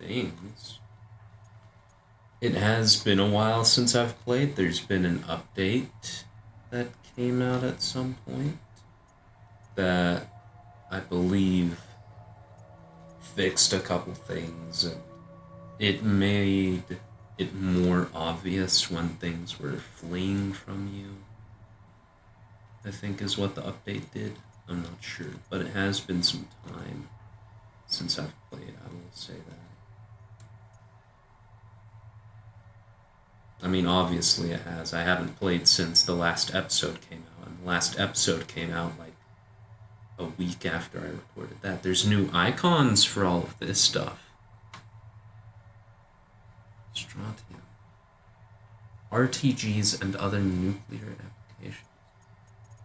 things. It has been a while since I've played. There's been an update that came out at some point that I believe fixed a couple things, and it made it more obvious when things were fleeing from you, I think is what the update did. I'm not sure, but it has been some time since I've played, I will say that. I mean, obviously it has. I haven't played since the last episode came out, and the last episode came out like a week after I recorded that. There's new icons for all of this stuff. Strontium. RTGs and other nuclear applications.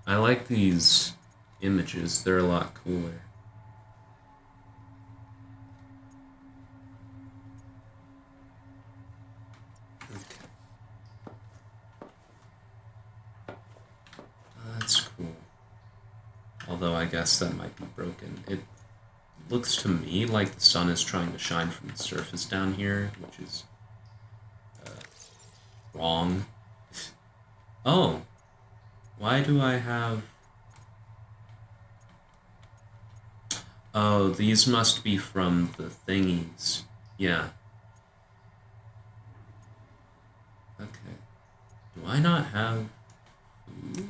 I like these images. They're a lot cooler. Okay. That's cool. Although I guess that might be broken. It looks to me like the sun is trying to shine from the surface down here, which is wrong. Oh, why do I have... Oh, these must be from the thingies. Yeah. Okay. Do I not have food?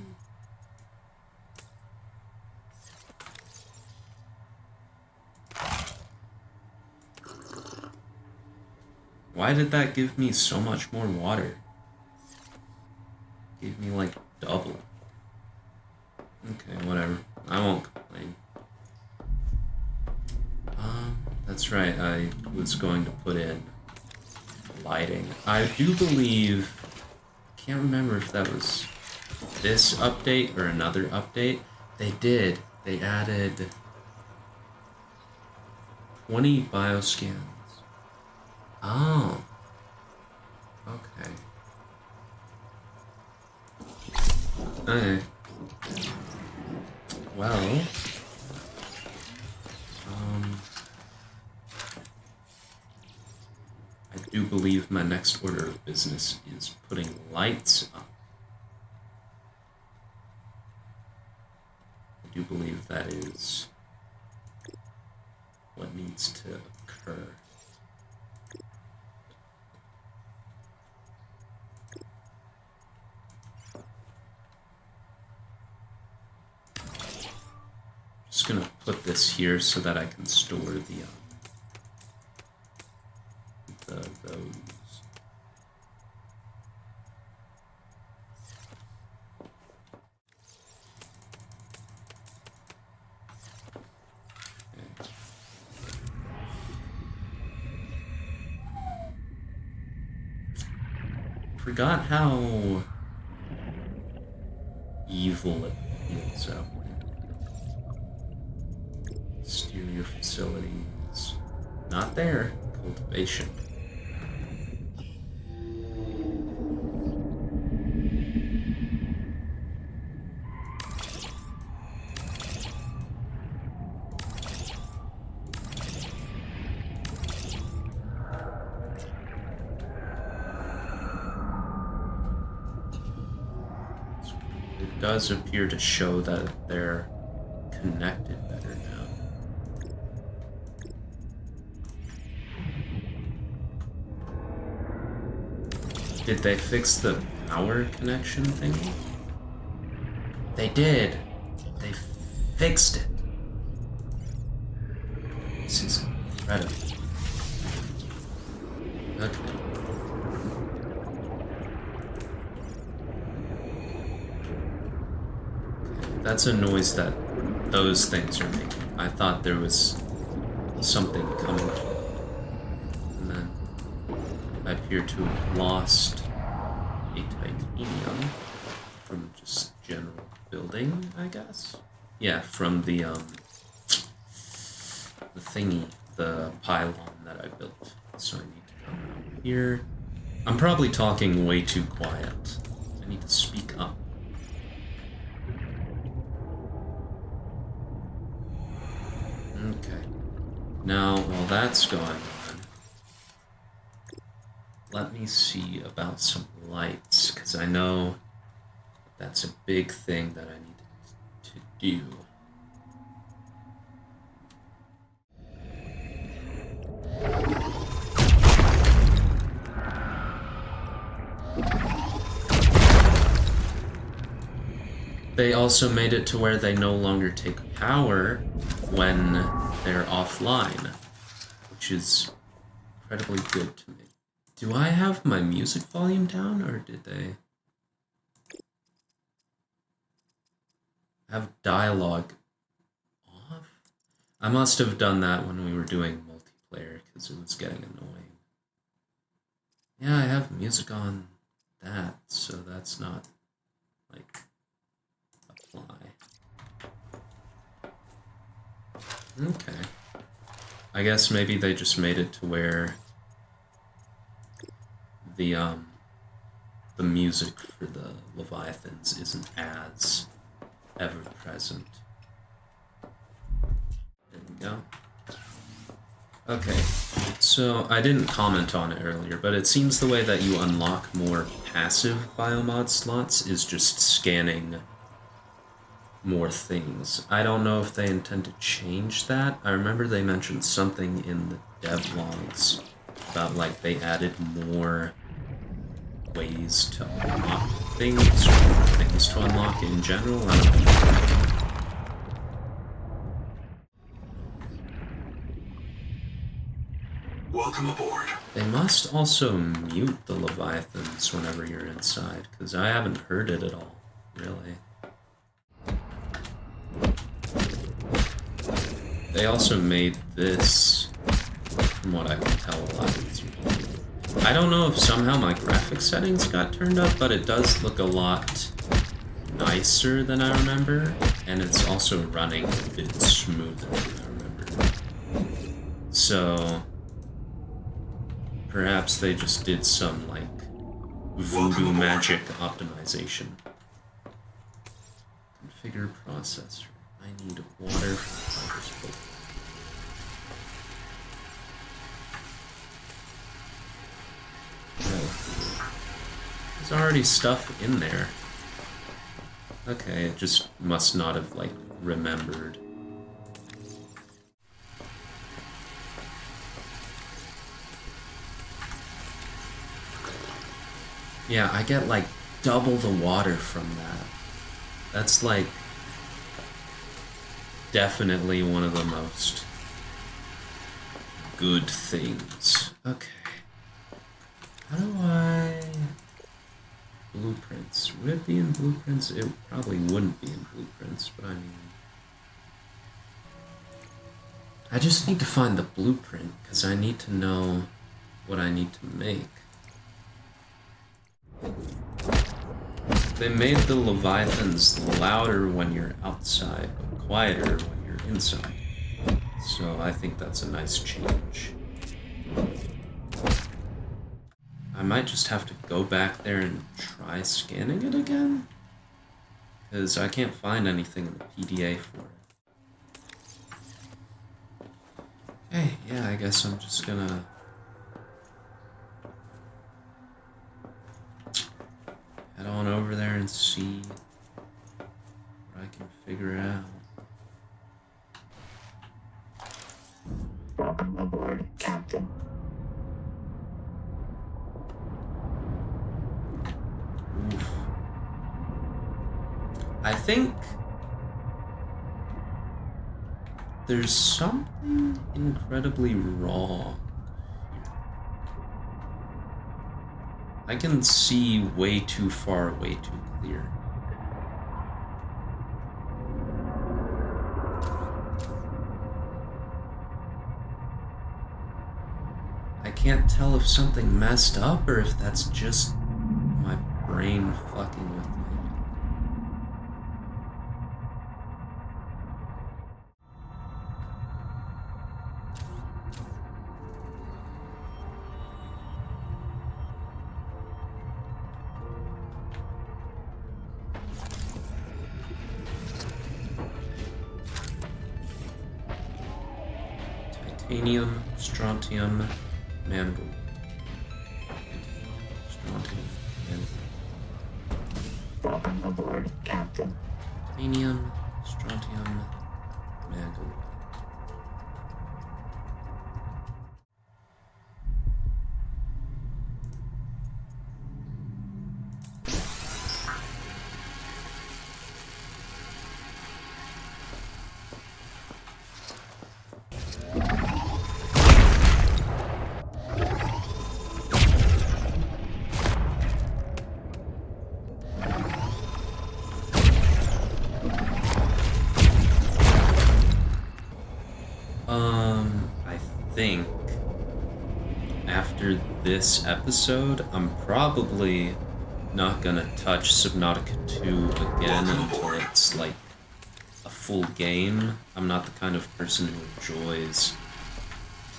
Why did that give me so much more water? Gave me like double. Okay, whatever. I won't complain. That's right, I was going to put in lighting. I do believe... Can't remember if that was this update or another update. They did. They added 20 bioscans. Oh. Okay. Okay. Well... I do believe my next order of business is putting lights up. I do believe that is what needs to occur. Just gonna put this here so that I can store those. Forgot how evil it feels out there. Exterior facilities. Not there. Cultivation. It does appear to show that they're connected better now. Did they fix the power connection thingy? They did. They fixed it. This is incredible. Okay. That's a noise that those things are making. I thought there was something coming from it. And then I appear to have lost a titanium from just general building, I guess. Yeah, from the thingy, the pylon that I built. So I need to come out here. I'm probably talking way too quiet. I need to speak up. Okay. Now, while that's going on, let me see about some lights, because I know that's a big thing that I need to do. They also made it to where they no longer take power when they're offline, which is incredibly good to me. Do I have my music volume down, or did they have dialogue off? I must have done that when we were doing multiplayer, because it was getting annoying. Yeah, I have music on that, so that's not, like, apply. Okay. I guess maybe they just made it to where the music for the Leviathans isn't as ever present. There we go. Okay, so I didn't comment on it earlier, but it seems the way that you unlock more passive biomod slots is just scanning more things. I don't know if they intend to change that. I remember they mentioned something in the dev logs about, like, they added more ways to unlock things, or things to unlock in general. I don't know. Welcome aboard. They must also mute the Leviathans whenever you're inside, because I haven't heard it at all, really. They also made this, from what I can tell, a lot easier. I don't know if somehow my graphics settings got turned up, but it does look a lot nicer than I remember, and it's also running a bit smoother than I remember. So perhaps they just did some, like, voodoo magic optimization. Configure processor. I need water for microscope. Oh. There's already stuff in there. Okay, it just must not have, like, remembered. Yeah, I get, like, double the water from that. That's, like, definitely one of the most good things. Okay. How do I... Blueprints. Would it be in blueprints? It probably wouldn't be in blueprints, but I mean... I just need to find the blueprint, because I need to know what I need to make. They made the Leviathans louder when you're outside, but quieter when you're inside. So I think that's a nice change. I might just have to go back there and try scanning it again, because I can't find anything in the PDA for it. Hey, yeah, I guess I'm just gonna... head on over there and see what I can figure out. Welcome aboard, Captain. Oof. I think there's something incredibly wrong here. I can see way too far, way too clear. I can't tell if something messed up or if that's just my brain fucking with me. Titanium, strontium, mangold. strontium, and Welcome aboard, Captain. titanium, strontium, magaloid. I think after this episode, I'm probably not gonna touch Subnautica 2 again until it's like a full game. I'm not the kind of person who enjoys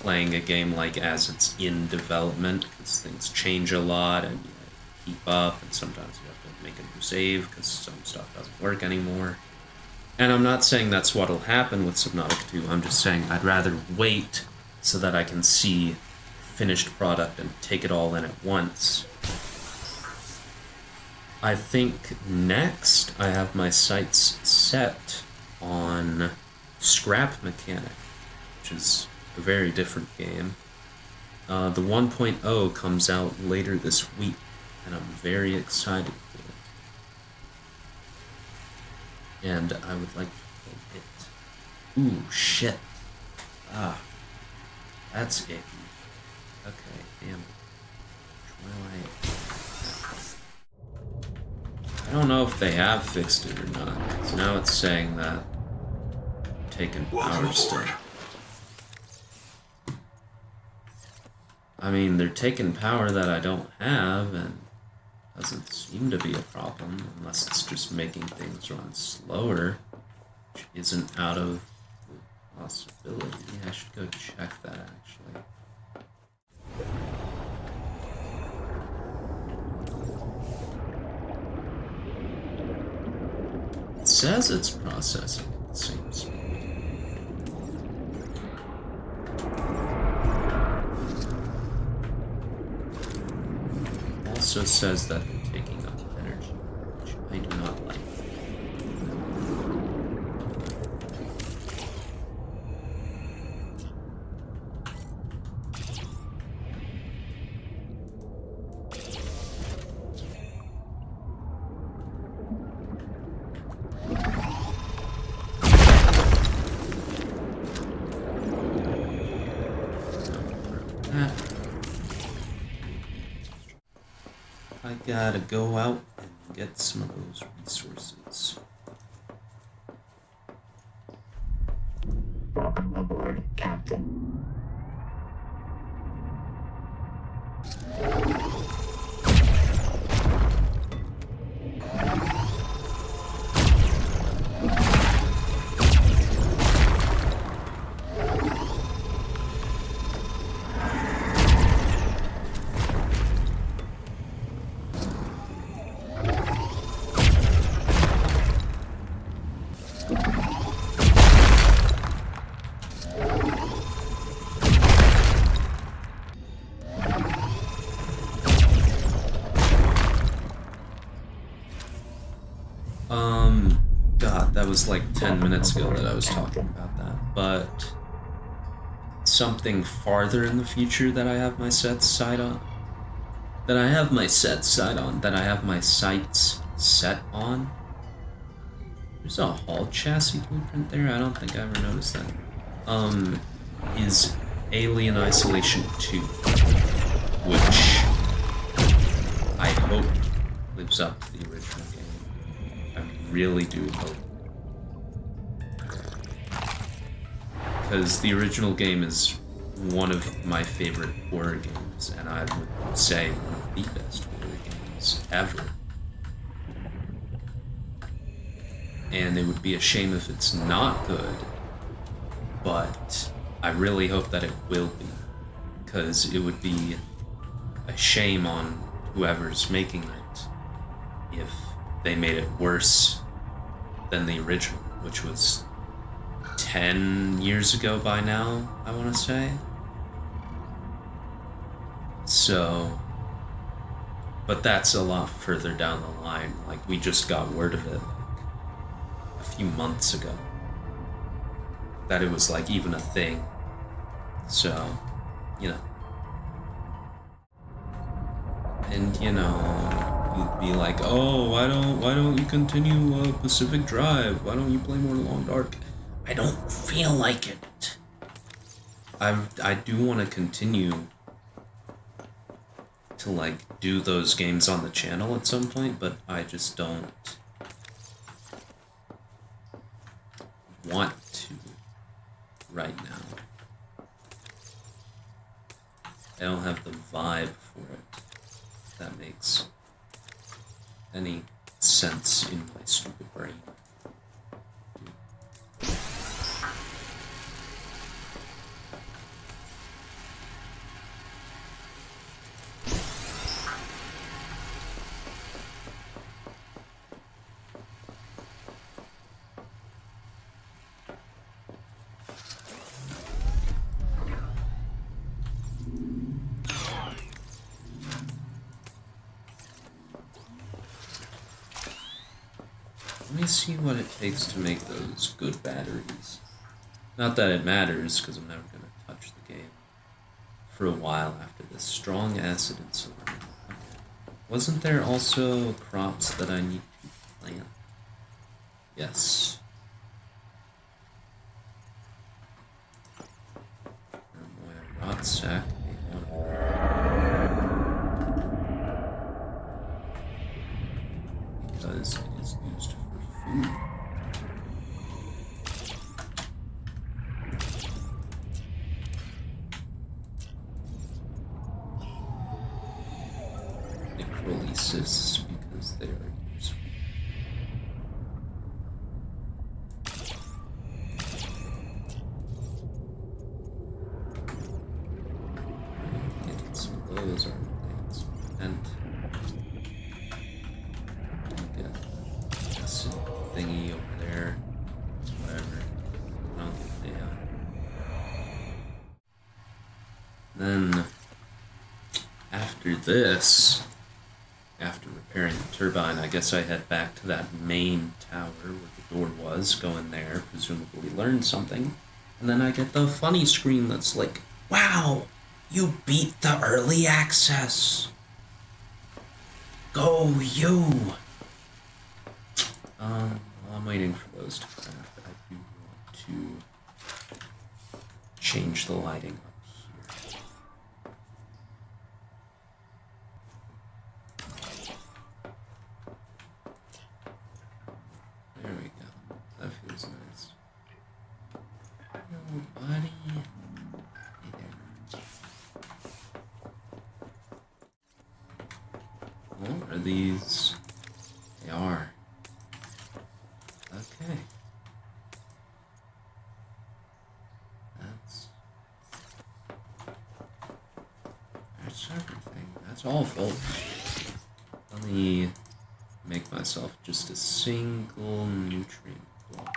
playing a game like as it's in development, because things change a lot and you have to keep up, and sometimes you have to make a new save because some stuff doesn't work anymore. And I'm not saying that's what'll happen with Subnautica 2, I'm just saying I'd rather wait so that I can see finished product and take it all in at once. I think next I have my sights set on Scrap Mechanic, which is a very different game. The 1.0 comes out later this week, and I'm very excited for it. And I would like to play it. Ooh, shit. Ah, that's icky. Okay, damn it. I don't know if they have fixed it or not, because now it's saying that taking power still. I mean, they're taking power that I don't have, and doesn't seem to be a problem, unless it's just making things run slower, which isn't out of the possibility. I should go check that, actually. It says it's processing at the same speed. It also says that they're taking up energy, which I do not like. I gotta go out and get some of those resources. Welcome aboard, Captain. God, that was like 10 minutes ago that I was talking about that, but something farther in the future that I have my sights set on, that I have my sights set on. There's a hull chassis blueprint there, I don't think I ever noticed that. Is Alien Isolation 2, which I hope lives up to the original game. I really do hope. Because the original game is one of my favorite horror games, and I would say one of the best horror games ever. And it would be a shame if it's not good, but I really hope that it will be, because it would be a shame on whoever's making it if they made it worse than the original, which was 10 years ago by now, I want to say. So, But that's a lot further down the line. Like, we just got word of it a few months ago. That it was, like, even a thing. So, you know. And, you know, you'd be like, oh, why don't you continue Pacific Drive? Why don't you play more Long Dark? I don't feel like it. I do want to continue to, like, do those games on the channel at some point, but I just don't want to right now. I don't have the vibe for it, if that makes any sense in my stupid brain. Let me see what it takes to make those good batteries. Not that it matters, because I'm never going to touch the game for a while after this. Strong acid and silver. Wasn't there also crops that I need to plant? Yes. Rot sack. Because it is used for food. Necrolysis, because they are useful. Some of those are things. And thingy over there, whatever. No, yeah. Then, after this, after repairing the turbine, I guess I head back to that main tower where the door was, go in there, presumably learn something, and then I get the funny screen that's like, wow, you beat the early access! Go you! While I'm waiting for those to craft, I do want to change the lighting up here. There we go. That feels nice. Hello, buddy. Hey there. Oh, are these? They are. Okay. That's everything. That's all, folks. Let me make myself just a single nutrient block.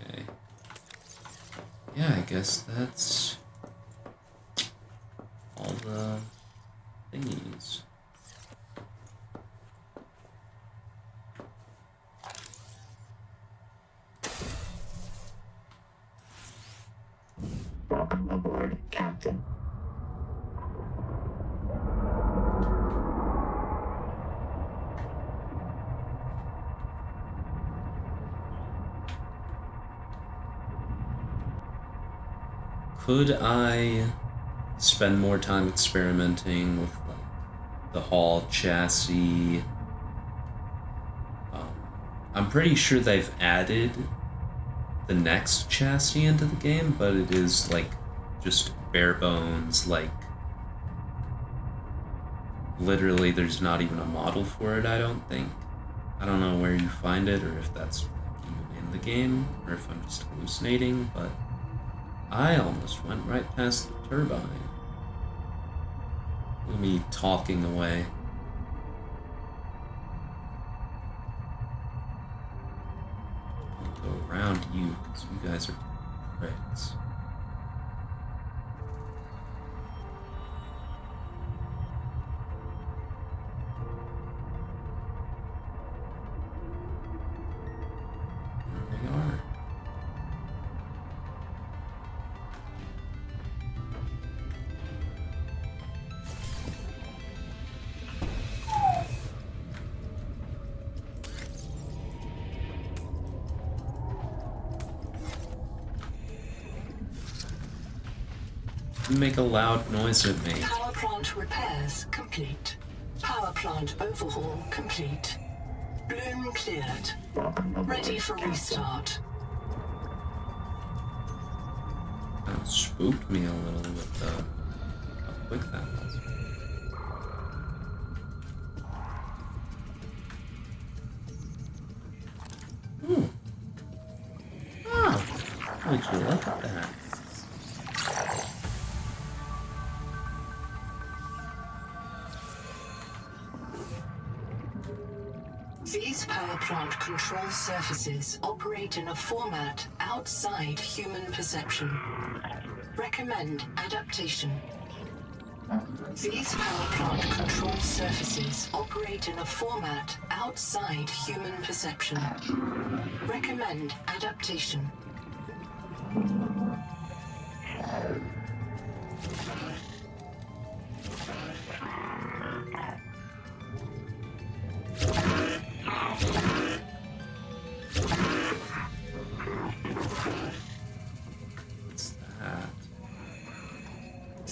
Okay. Yeah, I guess that's all the thingies. Welcome aboard, Captain. Could I spend more time experimenting with like the Hall chassis? I'm pretty sure they've added the next chassis into the game, but it is like just bare bones, like literally there's not even a model for it, I don't think. I don't know where you find it or if that's even in the game or if I'm just hallucinating, but I almost went right past the turbine. Look at me talking away. go around you, because you guys are pricks. There they are. You make a loud noise at me. Power plant repairs complete. Power plant overhaul complete. Bloom cleared. Ready for restart. That spooked me a little with how quick that was. Ooh. Oh, would you look at that? These power plant control surfaces operate in a format outside human perception. Recommend adaptation. These power plant control surfaces operate in a format outside human perception. Recommend adaptation. What's that?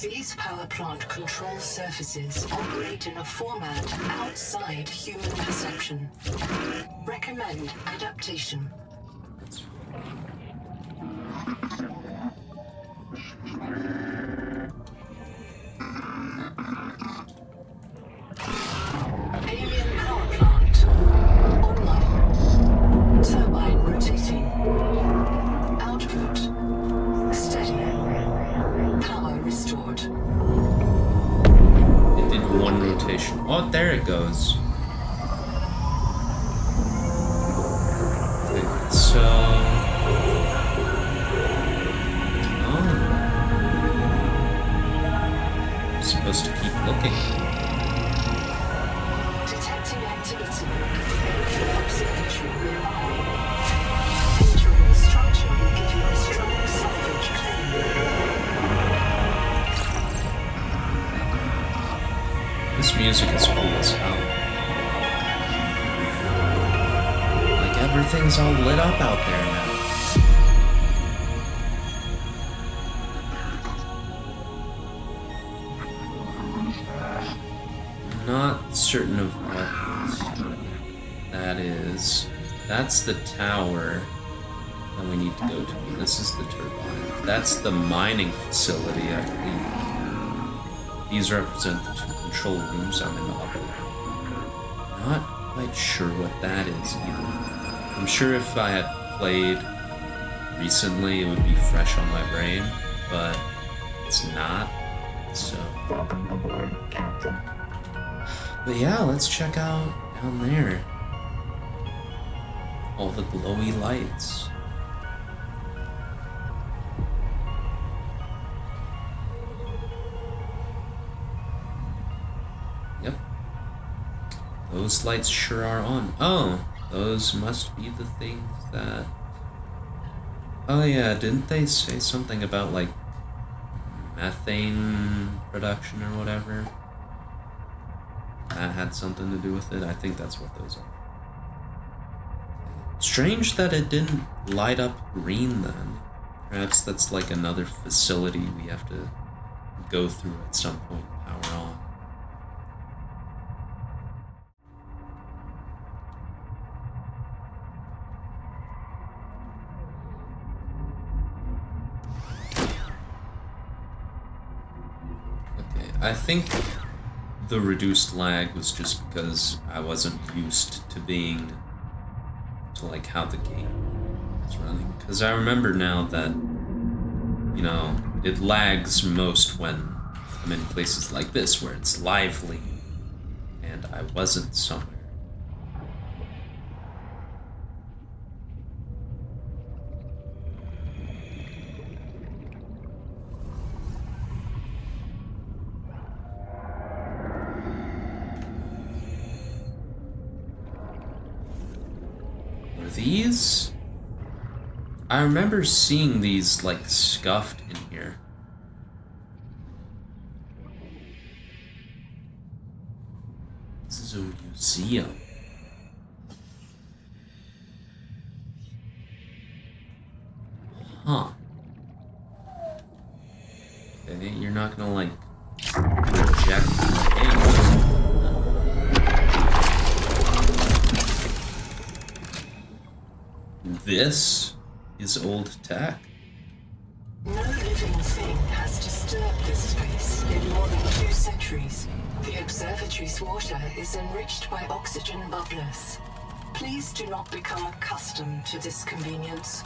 These power plant control surfaces operate in a format outside human perception. Recommend adaptation. That's Alien power plant online. Turbine rotating. Output steady. Power restored. It did one rotation. Oh, there it goes. Okay, so. Oh. I'm supposed to keep looking. Detecting activity. Observatory nearby. Entering the structure will give you a strong salvage claim. This music is cool as hell. Like everything's all lit up out there now. I'm not certain of what that is. That's the tower that we need to go to. This is the turbine. That's the mining facility, I believe. These represent the two control rooms I'm in the upper. Not quite sure what that is either. I'm sure if I had played recently it would be fresh on my brain, but it's not, so. Welcome aboard, Captain. But yeah, let's check out down there. All the glowy lights. Yep. Those lights sure are on. Oh, those must be the things that... Oh yeah, didn't they say something about like methane production or whatever? That had something to do with it. I think that's what those are. Strange that it didn't light up green then. Perhaps that's like another facility we have to go through at some point and power on. Okay, I think the reduced lag was just because I wasn't used to being to like how the game is running. Because I remember now that, you know, it lags most when I'm in places like this where it's lively and I wasn't somewhere. these? I remember seeing these, like, scuffed in here. This is a museum. Huh. Okay, you're not gonna, like, project the game. This is old tech. No living thing has disturbed this space in more than 2 centuries. The observatory's water is enriched by oxygen bubblers. Please do not become accustomed to this convenience.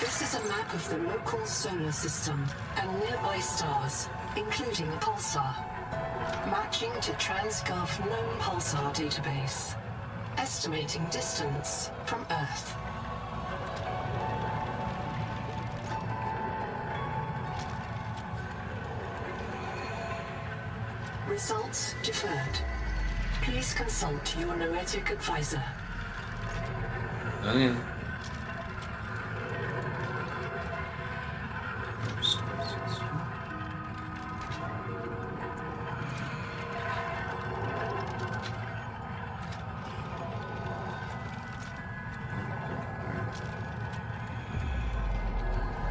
This is a map of the local solar system and nearby stars, including a pulsar. Matching to TransGov known pulsar database. Estimating distance from Earth. Results deferred. Please consult your noetic advisor. Oh, yeah.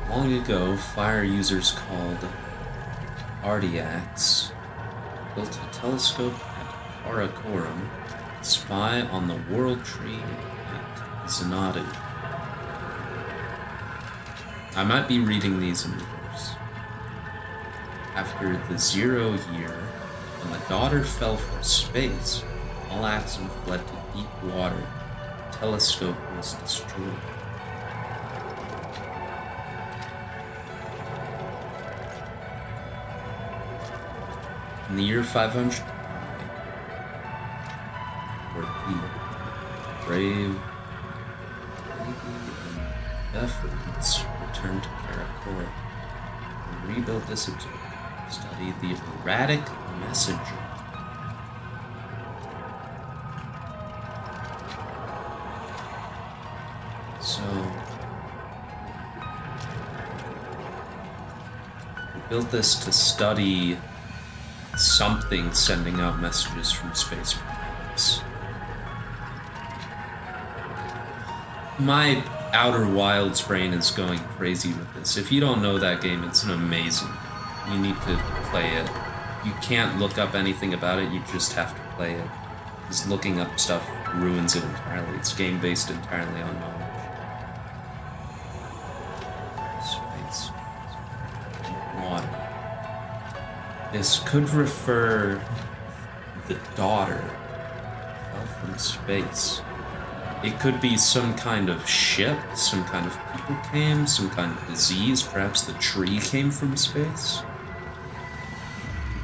Long ago, fire users called Ardiacs built a telescope at Karakoram to spy on the world tree at Xanadu. I might be reading these in reverse. After the 0 year, when the daughter fell from space, all Axum fled to deep water. The telescope was destroyed. In the year 500, brave and efforts returned to Karakora and rebuilt this observatory to study the erratic messenger. So, we built this to study something sending out messages from space, perhaps. My Outer Wilds brain is going crazy with this. If you don't know that game, it's an amazing game. You need to play it. You can't look up anything about it, you just have to play it. Because looking up stuff ruins it entirely. It's game based entirely on knowledge. Space. Water. This could refer the daughter fell from space. It could be some kind of ship, some kind of people came, some kind of disease, perhaps the tree came from space.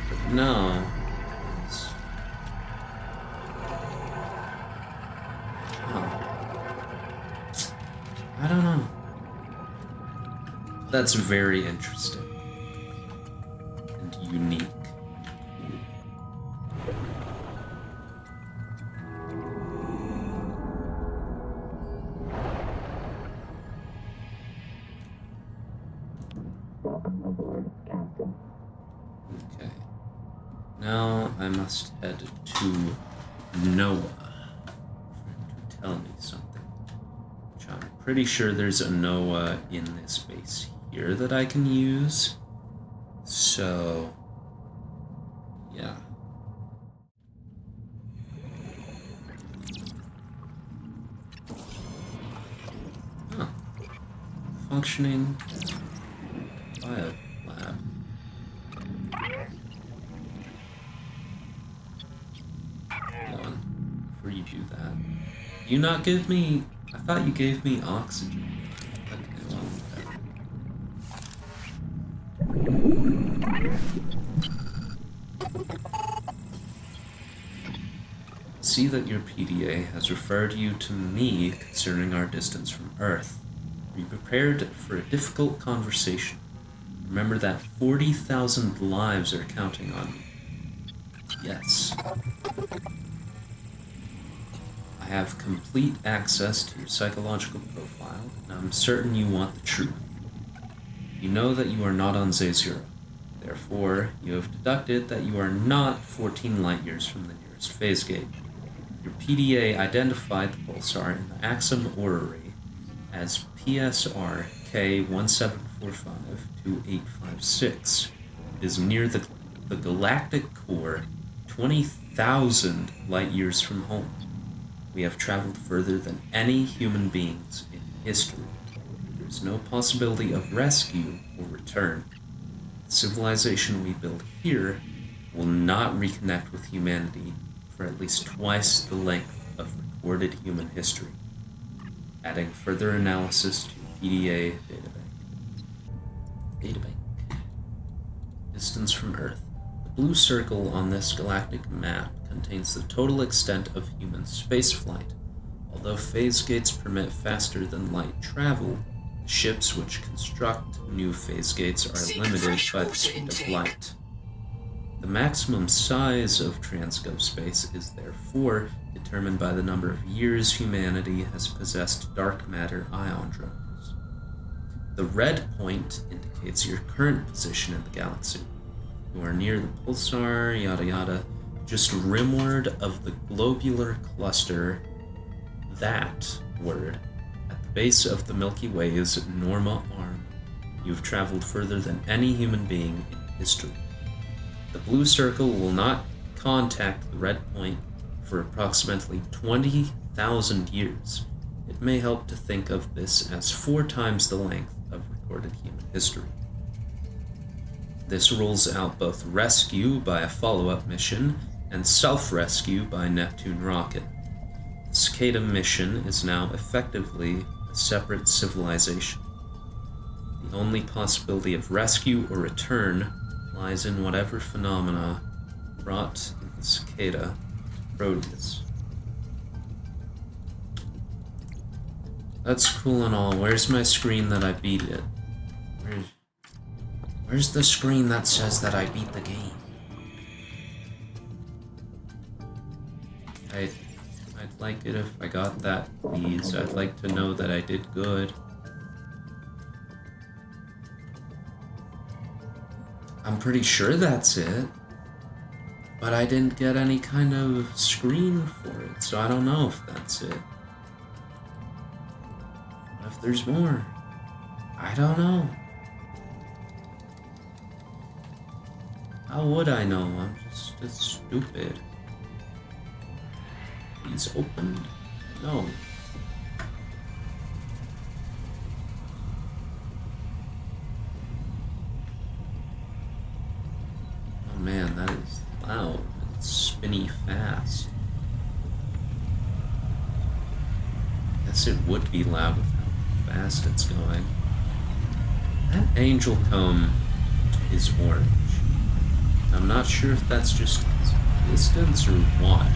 But no. I don't know. That's very interesting. Unique. Welcome aboard, Captain. Okay. Now I must head to Noah to tell me something. Which I'm pretty sure there's a Noah in this base here that I can use. So, yeah. Huh. Functioning bio lab. redo that. You not give me... I thought you gave me oxygen. Okay, well, whatever. See that your PDA has referred you to me concerning our distance from Earth. Be prepared for a difficult conversation. Remember that 40,000 lives are counting on you. Yes. I have complete access to your psychological profile, and I'm certain you want the truth. You know that you are not on Zazura. Therefore, you have deducted that you are not 14 light years from the nearest phase gate. Your PDA identified the pulsar in the Axum orrery as PSR K17452856. It is near the galactic core, 20,000 light years from home. We have traveled further than any human beings in history. There is no possibility of rescue or return. The civilization we build here will not reconnect with humanity for at least twice the length of recorded human history. Adding further analysis to PDA databank. Distance from Earth. The blue circle on this galactic map contains the total extent of human spaceflight. Although phase gates permit faster than light travel, the ships which construct new phase gates are limited by the speed of light. The maximum size of transgov space is therefore determined by the number of years humanity has possessed dark matter ion drones. The red point indicates your current position in the galaxy. You are near the pulsar, yada yada, just rimward of the globular cluster, that word, at the base of the Milky Way's Norma arm. You've traveled further than any human being in history. The blue circle will not contact the red point for approximately 20,000 years. It may help to think of this as 4 times the length of recorded human history. This rules out both rescue by a follow-up mission and self-rescue by Neptune rocket. The Cicada mission is now effectively a separate civilization. The only possibility of rescue or return lies in whatever phenomena brought in the Cicada to Proteus. That's cool and all. Where's my screen that I beat it? Where's the screen that says that I beat the game? I'd like it if I got that, please. I'd like to know that I did good. I'm pretty sure that's it. But I didn't get any kind of screen for it, so I don't know if that's it. What if there's more? I don't know. How would I know? I'm just stupid. Please open. No. Oh man, that is loud. It's spinny fast. Guess it would be loud with how fast it's going. That angel comb is orange. I'm not sure if that's just distance or what.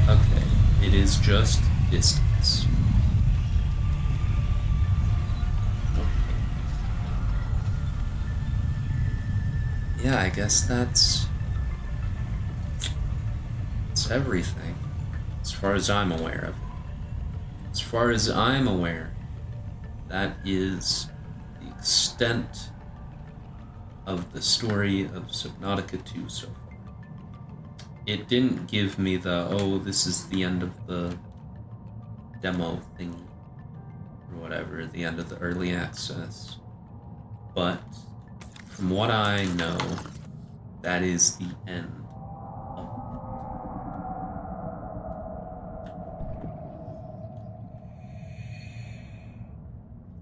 Okay, it is just distance. Okay. Yeah, I guess that's everything, as far as I'm aware of it. As far as I'm aware, that is the extent of the story of Subnautica 2 so far. It didn't give me the, oh, this is the end of the demo thingy, or whatever, the end of the early access. But from what I know, that is the end of it.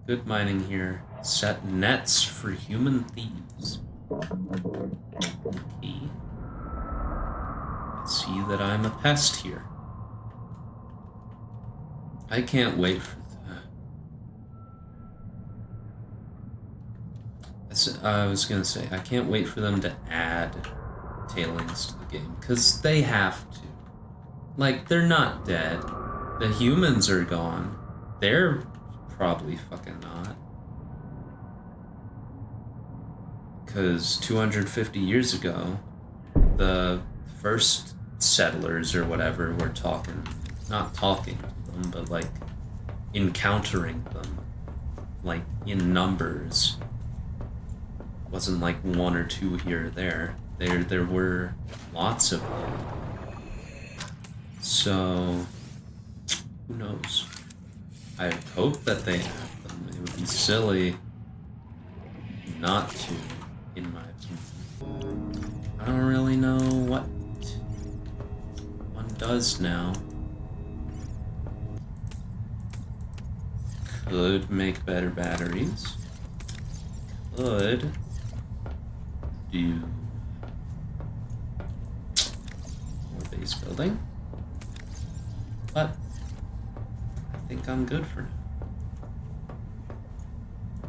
Good mining here. Set nets for human thieves. Welcome aboard, Captain. Okay. I see that I'm a pest here. I can't wait for I was gonna say, I can't wait for them to add tailings to the game, because they have to. Like, they're not dead. The humans are gone. They're probably fucking not. Because 250 years ago, the first settlers or whatever were not talking to them, but like encountering them, like in numbers. It wasn't like one or two here or there. There were lots of them. So, who knows? I hope that they have them. It would be silly not to, in my opinion. I don't really know what one does now. Could make better batteries. Could do more base building. But I think I'm good for now.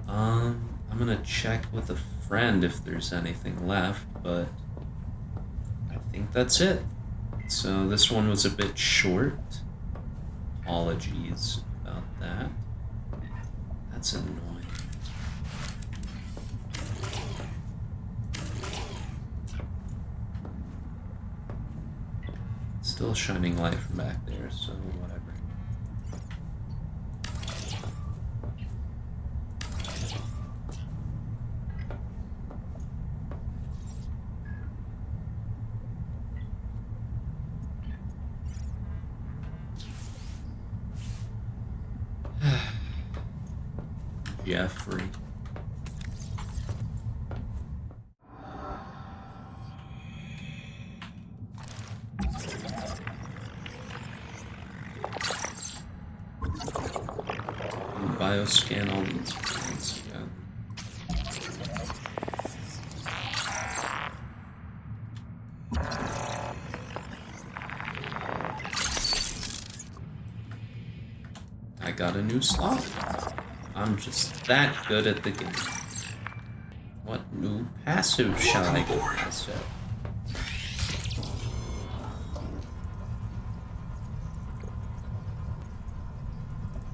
I'm gonna check with a friend if there's anything left, but I think that's it. So this one was a bit short. Apologies about that. That's annoying. Still shining light from back there, so whatever. Jeffrey. Bioscan all these things again. I got a new slot. I'm just that good at the game. What new passive shall I give myself?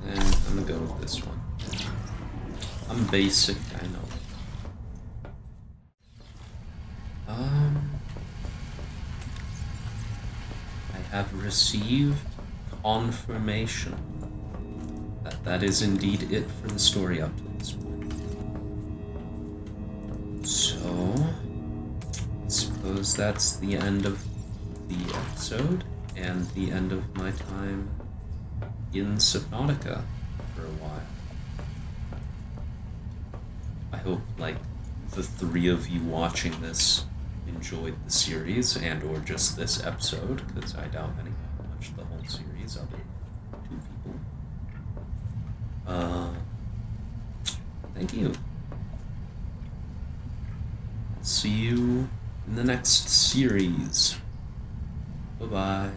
I'm gonna go with this one. I'm basic, I know. I have received confirmation that is indeed it for the story up to this point. So, I suppose that's the end of the episode and the end of my time in Subnautica for a while. I hope, like, the three of you watching this enjoyed the series and or just this episode, because I doubt anyone watched the whole series other than 2 people. Thank you. I'll see you in the next series. Bye-bye.